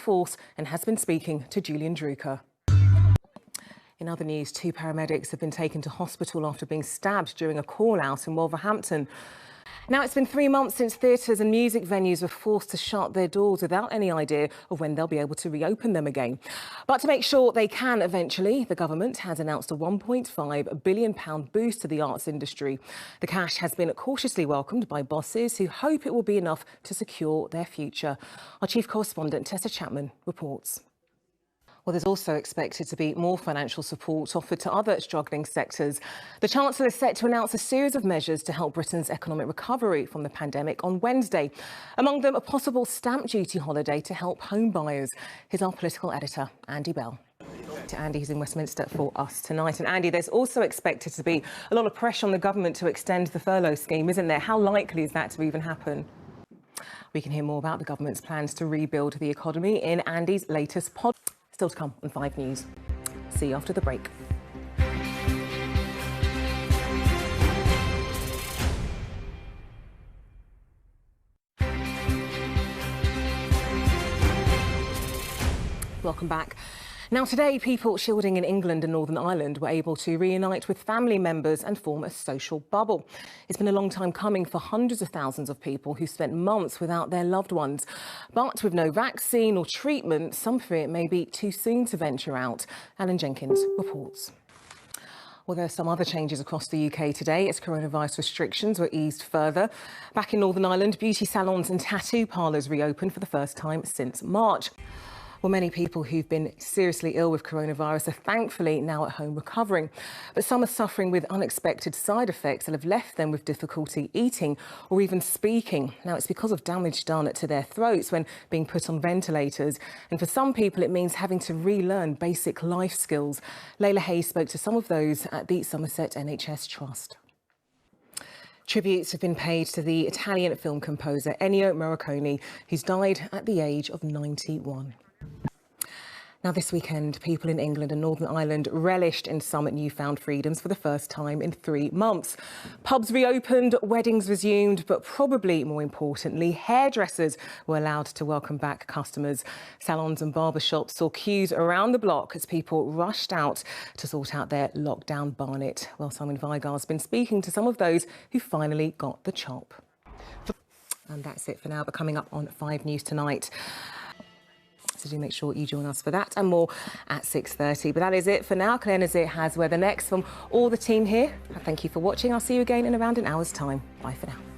force and has been speaking to Julian Drucker. In other news, 2 paramedics have been taken to hospital after being stabbed during a call-out in Wolverhampton. Now, it's been 3 months since theatres and music venues were forced to shut their doors without any idea of when they'll be able to reopen them again. But to make sure they can eventually, the government has announced a £1.5 billion boost to the arts industry. The cash has been cautiously welcomed by bosses who hope it will be enough to secure their future. Our chief correspondent, Tessa Chapman, reports. Well, there's also expected to be more financial support offered to other struggling sectors. The Chancellor is set to announce a series of measures to help Britain's economic recovery from the pandemic on Wednesday. Among them, a possible stamp duty holiday to help home buyers. Here's our political editor, Andy Bell. To Andy, who's in Westminster for us tonight. And Andy, there's also expected to be a lot of pressure on the government to extend the furlough scheme, isn't there? How likely is that to even happen? We can hear more about the government's plans to rebuild the economy in Andy's latest pod. Still to come on 5 News. See you after the break. Welcome back. Now, today, people shielding in England and Northern Ireland were able to reunite with family members and form a social bubble. It's been a long time coming for hundreds of thousands of people who spent months without their loved ones. But with no vaccine or treatment, some fear it may be too soon to venture out. Alan Jenkins reports. Well, there are some other changes across the UK today as coronavirus restrictions were eased further. Back in Northern Ireland, beauty salons and tattoo parlours reopened for the first time since March. Well, many people who've been seriously ill with coronavirus are thankfully now at home recovering. But some are suffering with unexpected side effects that have left them with difficulty eating or even speaking. Now, it's because of damage done to their throats when being put on ventilators. And for some people, it means having to relearn basic life skills. Layla Hayes spoke to some of those at the Somerset NHS Trust. Tributes have been paid to the Italian film composer Ennio Morricone, who's died at the age of 91. Now, this weekend, people in England and Northern Ireland relished in some newfound freedoms for the first time in 3 months. Pubs reopened, weddings resumed, but probably more importantly, hairdressers were allowed to welcome back customers. Salons and barbershops saw queues around the block as people rushed out to sort out their lockdown barnet. Well, Simon Vigar's been speaking to some of those who finally got the chop. And that's it for now, but coming up on 5 News tonight. So do make sure you join us for that and more at 6:30. But that is it for now. Claire Nazir has weather next from all the team here. Thank you for watching. I'll see you again in around an hour's time. Bye for now.